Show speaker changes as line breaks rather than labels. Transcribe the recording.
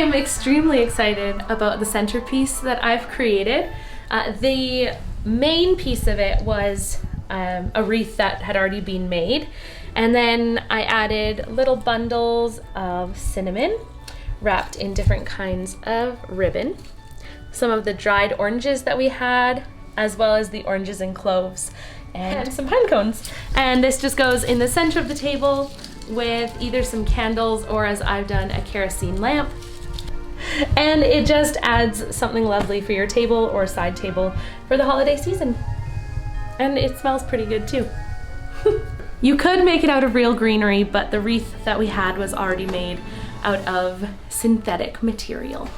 am extremely excited about the centerpiece that I've created. The main piece of it was a wreath that had already been made, and then I added little bundles of cinnamon wrapped in different kinds of ribbon, some of the dried oranges that we had, as well as the oranges and cloves, and some pine cones. And this just goes in the center of the table with either some candles or, as I've done, a kerosene lamp. And it just adds something lovely for your table or side table for the holiday season. And it smells pretty good too. You could make it out of real greenery, but the wreath that we had was already made out of synthetic material.